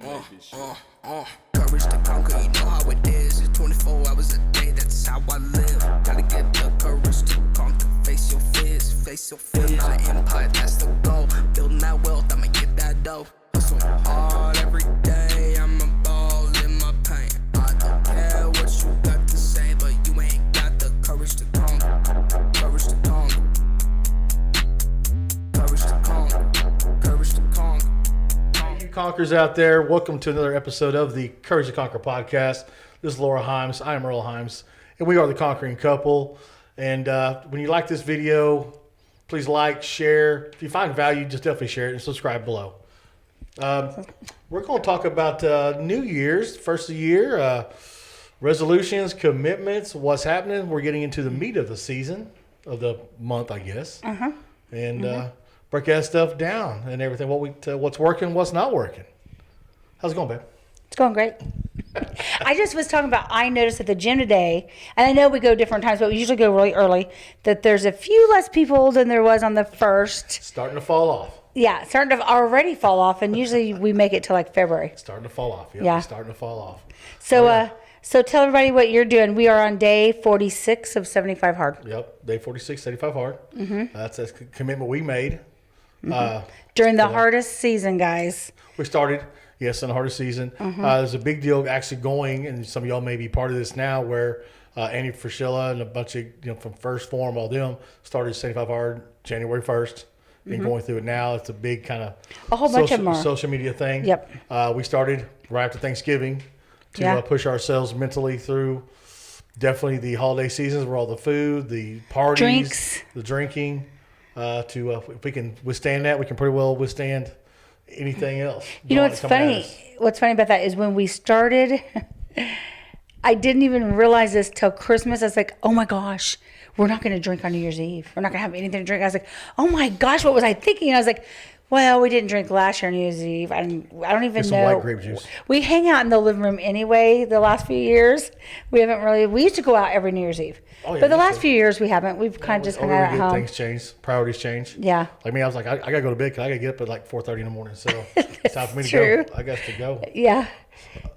Courage to conquer, you know how it is. It's 24 hours a day, that's how I live. Gotta get the courage to conquer. Face your fears, face your fears. My empire, that's the goal. Building that wealth, I'ma get that dough. Hustle hard every day, I'm a ball in my pain. I don't care what you got to say, but you ain't got the courage to conquer. Courage to conquer. Courage to conquer. Courage to conquer. Conquerors out there, welcome to another episode of the Courage to Conquer podcast. This is Laura Himes. I am Earl Himes, and we are the Conquering Couple. And when you like this video, please like, share. If you find value, just definitely share it and subscribe below. We're going to talk about New Year's, first of the year, resolutions, commitments, what's happening. We're getting into the meat of the season, of the month, I guess. And break that stuff down and everything. What's working, what's not working. How's it going, babe? It's going great. I just was talking about, I noticed at the gym today, and I know we go different times, but we usually go really early, that there's a few less people than there was on the first. Starting to fall off. Yeah, starting to already fall off, and usually we make it to like February. Starting to fall off. Yep, Yeah. Starting to fall off. So, so tell everybody what you're doing. We are on day 46 of 75 hard. Yep, day 46, 75 hard. That's a commitment we made. During the hardest season, guys. We started, yes, in the hardest season. There's a big deal actually going, and some of y'all may be part of this now, where Andy Frischilla and a bunch of, from First Form, all them, started 75 hard January 1st. And going through it now, it's a big kind of A whole bunch of them are. social media thing. Yep. We started right after Thanksgiving to push ourselves mentally through definitely the holiday seasons, where all the food, the parties, Drinks. the drinking, if we can withstand that, we can pretty well withstand anything else. You know what's funny? What's funny about that is when we started, I didn't even realize this till Christmas. I was like, oh my gosh, we're not going to drink on New Year's Eve. We're not going to have anything to drink. I was like, oh my gosh, what was I thinking? And I was like, well, we didn't drink last year on New Year's Eve. I don't even know. Some white grape juice. We hang out in the living room anyway. The last few years, we used to go out every New Year's Eve. Oh, yeah, but the last few years, we haven't. We've kind of just hung out at home. Things change. Priorities change. Yeah. Like me, I was like, I got to go to bed because I got to get up at like 4:30 in the morning. So it's time for me to true. go. I got to go. Yeah.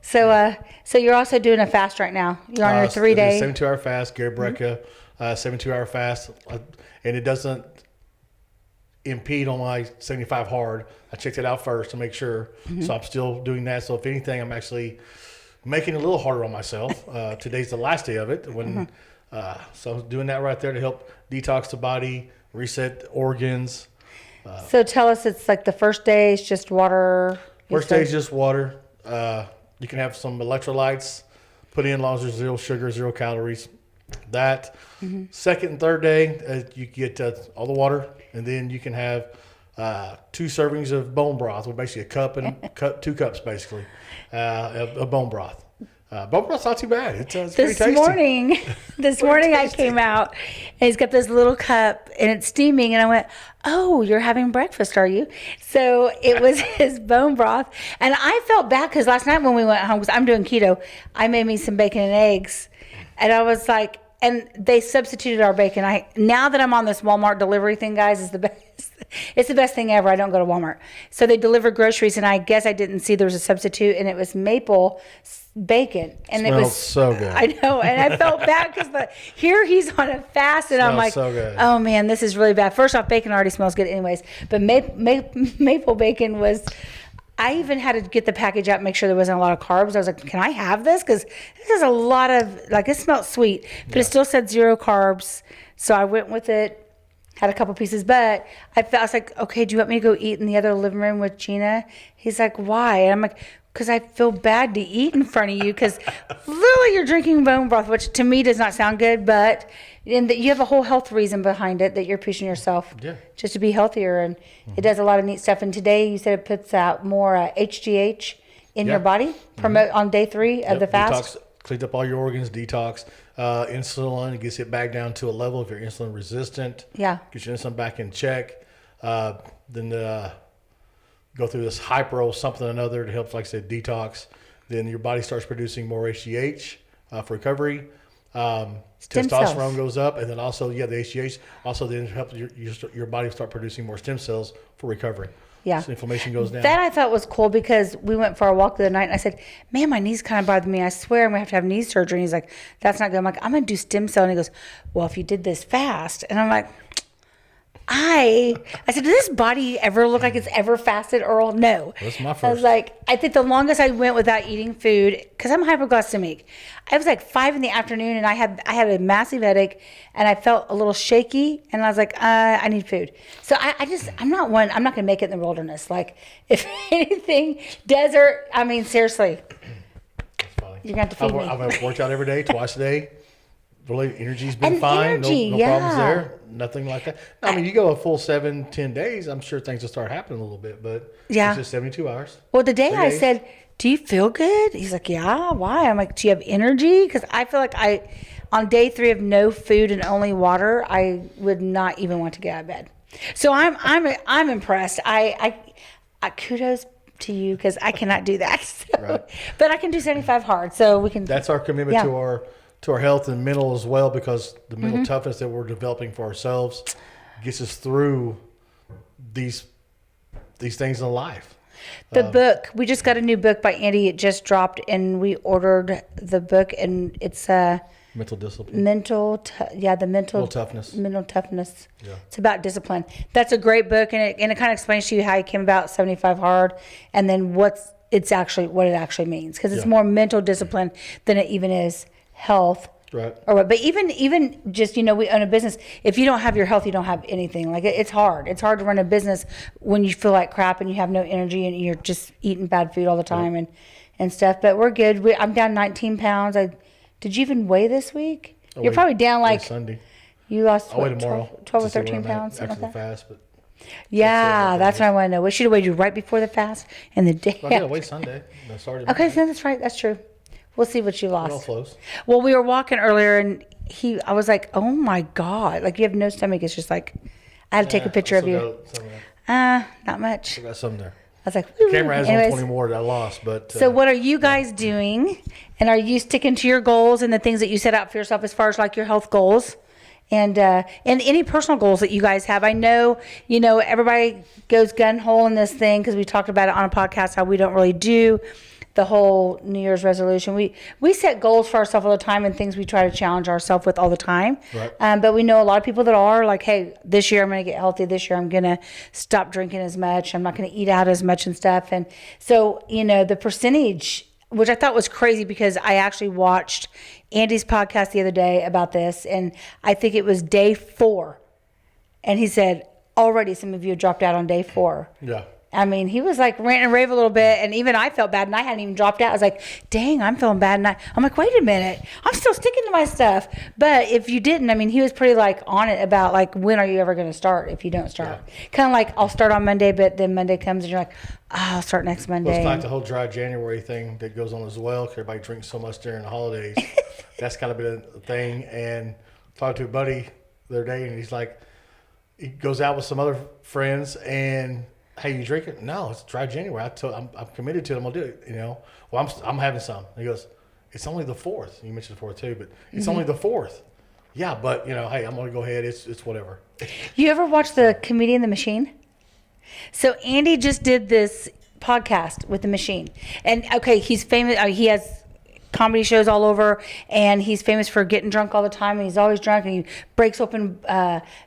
So you're also doing a fast right now. You're on your 3-day. 72-hour fast, Gary Brecka, 72-hour fast. And it doesn't impede on my 75 hard. I checked it out first to make sure. So I'm still doing that. So if anything, I'm actually making it a little harder on myself. Today's the last day of it. So I'm doing that right there to help detox the body, reset organs. So tell us, it's like the first day is just water. First day is just water. You can have some electrolytes put in, as long as there's 0 sugar, 0 calories. That. Second and third day, you get all the water, and then you can have 2 servings of bone broth, or basically a cup and 2 cups, basically, of bone broth. Bone broth's not too bad. It's pretty tasty. This morning I came out, and he's got this little cup, and it's steaming, and I went, oh, you're having breakfast, are you? So it was his bone broth, and I felt bad because last night when we went home, because I'm doing keto, I made me some bacon and eggs, and I was like, and they substituted our bacon. Now that I'm on this Walmart delivery thing, guys, is the best. It's the best thing ever. I don't go to Walmart. So they deliver groceries, and I guess I didn't see there was a substitute, and it was maple bacon. And it was so good. I know, and I felt bad because here he's on a fast, and I'm like, so good. oh man, this is really bad. First off, bacon already smells good anyways, but maple bacon was. I even had to get the package out and make sure there wasn't a lot of carbs. I was like, can I have this? Because this is a lot of, it smelled sweet, but it still said 0 carbs. So I went with it, had a couple pieces, but I was like, okay, do you want me to go eat in the other living room with Gina? He's like, why? And I'm like, because I feel bad to eat in front of you because literally you're drinking bone broth, which to me does not sound good, but you have a whole health reason behind it that you're pushing yourself just to be healthier. And it does a lot of neat stuff. And today you said it puts out more HGH in your body on day 3 of the fast. Detox, cleans up all your organs, detox. Insulin, gets it back down to a level if you're insulin resistant. Yeah. Gets your insulin back in check. Then go through this hyper something or another to help, like I said, detox. Then your body starts producing more HGH for recovery. Testosterone goes up, and then also, the HGH also then helps your body start producing more stem cells for recovery. Yeah. So inflammation goes down. That I thought was cool because we went for a walk the other night and I said, man, my knees kind of bother me. I swear I'm going to have knee surgery. And he's like, that's not good. I'm like, I'm going to do stem cell. And he goes, well, if you did this fast. And I'm like, I said, does this body ever look like it's ever fasted, Earl? No. That's my first. I was like, I think the longest I went without eating food, because I'm hypoglycemic. I was like 5 PM and I had a massive headache and I felt a little shaky and I was like, I need food. So I'm not going to make it in the wilderness. Like, if anything, desert, I mean, seriously. That's funny. You're going to have to feed me. I've worked out every day, twice a day. Really, energy's been And fine. energy, no yeah. problems there. Nothing like that. I mean, you go a full 7-10 days, I'm sure things will start happening a little bit, but Yeah. it's just 72 hours. Well, the day 3 I days. said, do you feel good? He's like, yeah, why? I'm like, do you have energy? Because I feel like on day 3 of no food and only water, I would not even want to get out of bed. So I'm impressed. I kudos to you because I cannot do that. So, Right. But I can do 75 hard, so we can. That's our commitment Yeah. to our health and mental as well, because the mental Mm-hmm. toughness that we're developing for ourselves gets us through these things in life. The book, we just got a new book by Andy. It just dropped, and we ordered the book, and it's Mental discipline. mental Toughness. mental toughness. Yeah. It's about discipline. That's a great book, and it kind of explains to you how he came about 75 hard, and then what it actually means, because it's Yeah. more mental discipline than it even is health. Right. Or what. But even just, we own a business. If you don't have your health, you don't have anything. Like, it's hard. It's hard to run a business when you feel like crap and you have no energy and you're just eating bad food all the time and stuff. But we're good. I'm down 19 pounds. Did you even weigh this week? You're probably down like Sunday. you lost I'll weigh what, tomorrow. 12 or to see where 13 I'm at pounds, something after like the that. fast, but Yeah, that's what I want to know. What should have weighed you right before the fast and the day? I got to wait Sunday. I started. Okay, so that's right. That's true. We'll see what you It all lost. flows. Well, we were walking earlier, and I was like, "Oh my God!" Like, you have no stomach. It's just like, I had to take a picture of you. Not much. I got some there. I was like, "Woo." Camera has Anyways, 20 more that I lost, but so what are you guys doing? And are you sticking to your goals and the things that you set out for yourself as far as like your health goals? And any personal goals that you guys have? I know, everybody goes gun hole in this thing because we talked about it on a podcast, how we don't really do the whole New Year's resolution. We set goals for ourselves all the time and things we try to challenge ourselves with all the time. Right. But we know a lot of people that are like, hey, this year I'm going to get healthy. This year I'm going to stop drinking as much. I'm not going to eat out as much and stuff. And so, the percentage, which I thought was crazy because I actually watched Andy's podcast the other day about this. And I think it was day 4. And he said, already some of you have dropped out on day 4. yeah. I mean, he was like rant and rave a little bit, and even I felt bad, and I hadn't even dropped out. I was like, dang, I'm feeling bad. And I'm like, wait a minute, I'm still sticking to my stuff. But if you didn't, I mean, he was pretty like on it about like, when are you ever going to start if you don't start? Kind of like, I'll start on Monday, but then Monday comes and you're like, I'll start next Monday. Well, it's like the whole dry January thing that goes on as well, 'cause everybody drinks so much during the holidays. That's kind of been a thing. And talked to a buddy the other day, and he's like, he goes out with some other friends, and hey, you drinking? No, it's dry January. I'm committed to it. I'm gonna do it. Well, I'm having some. And he goes, it's only the 4th. You mentioned the 4th too, but it's only the 4th. Yeah, but hey, I'm gonna go ahead. It's whatever. You ever watch the Comedian the Machine? So Andy just did this podcast with the Machine, and okay, he's famous. He has comedy shows all over, and he's famous for getting drunk all the time, and he's always drunk, and he breaks open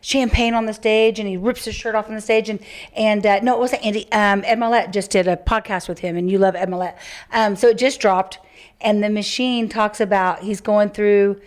champagne on the stage, and he rips his shirt off on the stage, and no, it wasn't Andy. Ed Millett just did a podcast with him, and you love Ed Millett. So it just dropped, and the Machine talks about he's going through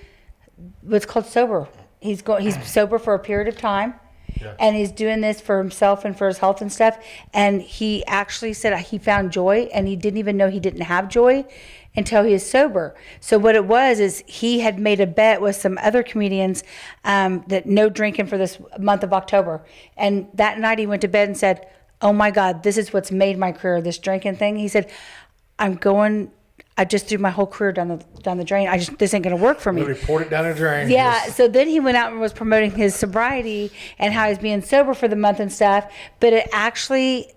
what's called sober. He's sober for a period of time. Yeah. And he's doing this for himself and for his health and stuff. And he actually said he found joy, and he didn't even know he didn't have joy until he is sober. So what it was is he had made a bet with some other comedians that no drinking for this month of October. And that night he went to bed and said, oh my God, this is what's made my career, this drinking thing. He said, I just threw my whole career down the drain. This ain't going to work for me. Report it down the drain. Yeah. So then he went out and was promoting his sobriety and how he's being sober for the month and stuff. But it actually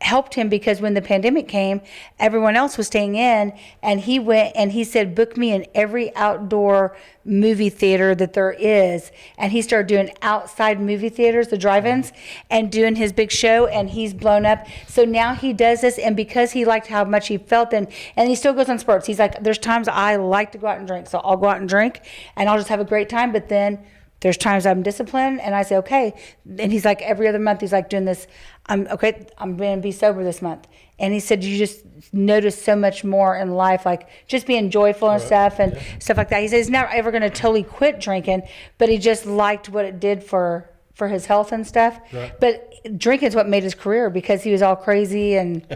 helped him because when the pandemic came, everyone else was staying in, and he went and he said, book me in every outdoor movie theater that there is. And he started doing outside movie theaters, the drive-ins, and doing his big show, and he's blown up. So now he does this, and because he liked how much he felt, and he still goes on spurts. He's like, there's times I like to go out and drink, so I'll go out and drink, and I'll just have a great time, but then there's times I'm disciplined, and I say, okay. And he's like, every other month, he's like doing this. I'm going to be sober this month. And he said, you just notice so much more in life, like just being joyful and stuff and stuff like that. He said he's never ever going to totally quit drinking, but he just liked what it did for his health and stuff. Right. But drinking is what made his career, because he was all crazy and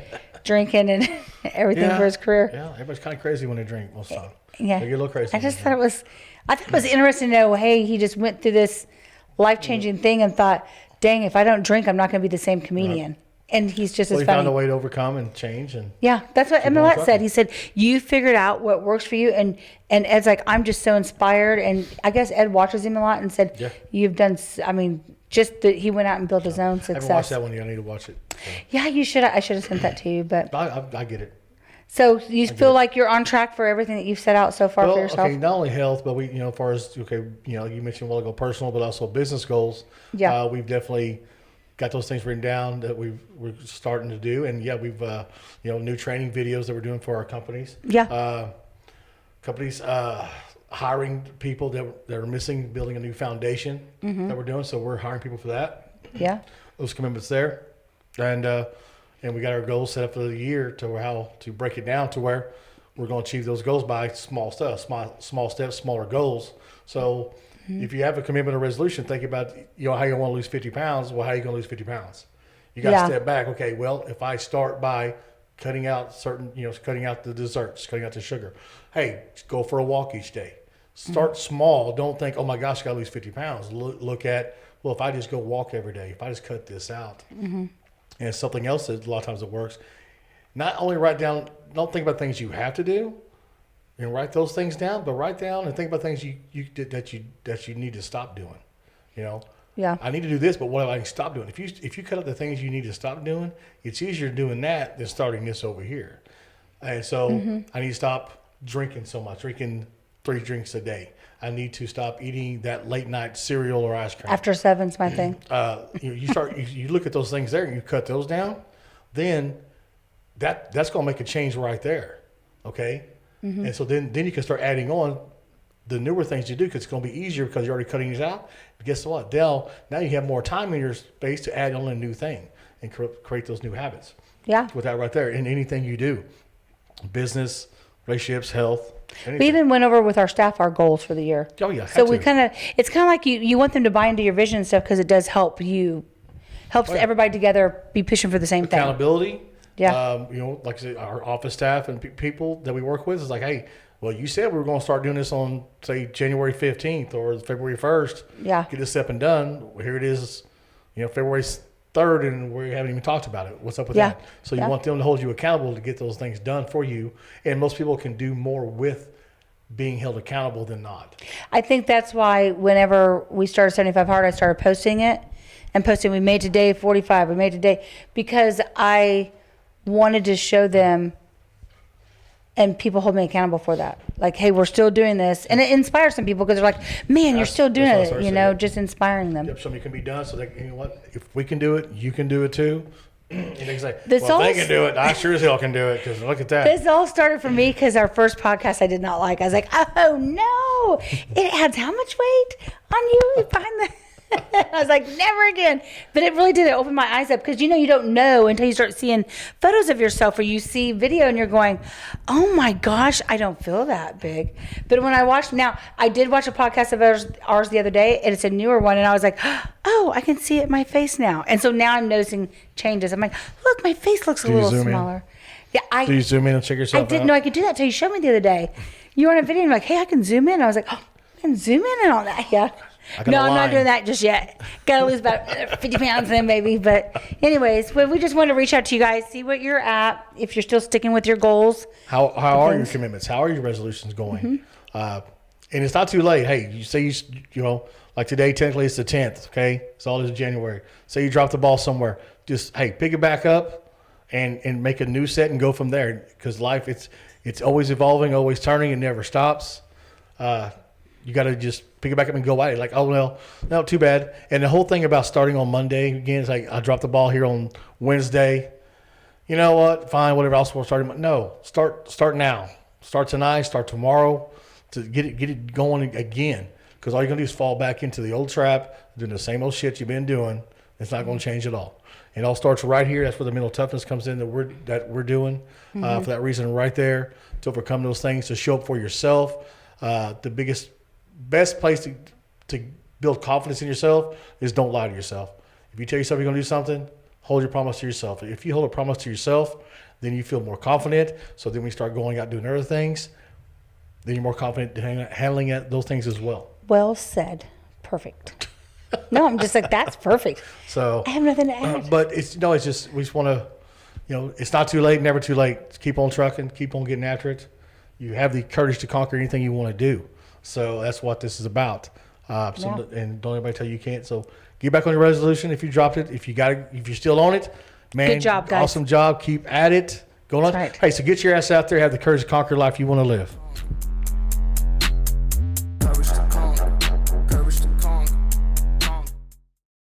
drinking and everything for his career. Yeah, everybody's kind of crazy when they drink most of the time. Yeah. They get a little crazy. I thought it was interesting to know, hey, he just went through this life-changing thing and thought, dang, if I don't drink, I'm not going to be the same comedian. Right. And he's just as funny. He found a way to overcome and change. And yeah, that's what Emmett said. He said, you figured out what works for you. And Ed's like, I'm just so inspired. And I guess Ed watches him a lot and said, you've done, I mean, just that he went out and built his own success. I haven't watched that one yet. I need to watch it. So. Yeah, you should. I should have sent that to you. But I get it. So you feel like you're on track for everything that you've set out so far for yourself? Okay, not only health, but we, as far as, you mentioned a while ago, personal, but also business goals. Yeah. We've definitely got those things written down that we're starting to do. And we've, new training videos that we're doing for our companies. Yeah. Companies hiring people that are missing, building a new foundation that we're doing. So we're hiring people for that. Yeah. Those commitments there. And we got our goals set up for the year to break it down to where we're going to achieve those goals by small steps, smaller goals. So if you have a commitment or resolution, think about how you want to lose 50 pounds. Well, how are you going to lose 50 pounds? You got to step back. Okay, well, if I start by cutting out cutting out the desserts, cutting out the sugar. Hey, go for a walk each day. Start small. Don't think, oh my gosh, I got to lose 50 pounds. Look at, well, if I just go walk every day, if I just cut this out. And something else that a lot of times it works. Not only write down, don't think about things you have to do, and write those things down, but write down and think about things you did that you need to stop doing. Yeah. I need to do this, but what do I stop doing? If you cut out the things you need to stop doing, it's easier doing that than starting this over here. And so I need to stop drinking so much, drinking 3 drinks a day. I need to stop eating that late night cereal or ice cream. After 7's my thing. You look at those things there and you cut those down, then that's going to make a change right there. Okay. And so then you can start adding on the newer things you do, because it's going to be easier because you're already cutting these out. But guess what, now you have more time in your space to add on a new thing and create those new habits. Yeah. With that right there in anything you do, business, relationships, health. Anything. We even went over with our staff our goals for the year. Oh yeah. So it's kind of like you want them to buy into your vision and stuff, because it does help you, everybody together be pushing for the same thing. Accountability. Yeah. Like I said, our office staff and people that we work with is like, hey, well, you said we were going to start doing this on, say, January 15th or February 1st. Yeah. Get this up and done. Here it is, February 3rd, and we haven't even talked about it. What's up with that? So you want them to hold you accountable to get those things done for you. And most people can do more with being held accountable than not. I think that's why whenever we started 75 Hard, I started posting it and posting, we made today 45, we made today, because I wanted to show them, and people hold me accountable for that. Like, hey, we're still doing this. And it inspires some people, because they're like, man, you're still doing it, just inspiring them. Yep, something can be done, so that, if we can do it, you can do it too. And they say, they can do it, I sure as hell can do it, because look at that. This all started for me because our first podcast I did not like. I was like, oh no, it adds how much weight on you behind the... I was like, never again. But it really did. It opened my eyes up, because you don't know until you start seeing photos of yourself, or you see video and you're going, oh my gosh, I don't feel that big. But when I watched, now I did watch a podcast of ours the other day, and it's a newer one, and I was like, oh, I can see it in my face now. And so now I'm noticing changes. I'm like, look, my face looks a little smaller. Yeah, do you zoom in and check yourself out? I didn't know I could do that until you showed me the other day. You were on a video and you're like, hey, I can zoom in. I was like, oh, I can zoom in and all that. Yeah. No, I'm not doing that just yet. Got to lose about 50 pounds then, maybe. But anyways, we just want to reach out to you guys, see what you're at, if you're still sticking with your goals. How are your commitments? How are your resolutions going? And it's not too late. Hey, you say like today, technically it's the 10th, okay? It's all this January. Say you drop the ball somewhere. Just, hey, pick it back up and make a new set and go from there. Because life, it's always evolving, always turning, it never stops. You got to just pick it back up and go at it. Like, oh, well, no, too bad. And the whole thing about starting on Monday, again, it's like I dropped the ball here on Wednesday. You know what? Fine, whatever. I'll start. No, start now. Start tonight. Start tomorrow to get it going again. Because all you're gonna do is fall back into the old trap, doing the same old shit you've been doing. It's not gonna change at all. It all starts right here. That's where the mental toughness comes in that we're doing for that reason right there to overcome those things, to show up for yourself. The best place to build confidence in yourself is don't lie to yourself. If you tell yourself you're gonna do something, hold your promise to yourself. If you hold a promise to yourself, then you feel more confident. So then we start going out doing other things, then you're more confident handling those things as well. Well said. Perfect. No, I'm just like, that's perfect. So I have nothing to add. but it's just we just want to, it's not too late, never too late. Just keep on trucking, keep on getting after it. You have the courage to conquer anything you want to do. So that's what this is about. And don't anybody tell you can't. So get back on your resolution if you dropped it. If you're still on it, man, good job, guys. Awesome job. Keep at it. Go on. Right. Hey, so get your ass out there. Have the courage to conquer the life you want to live.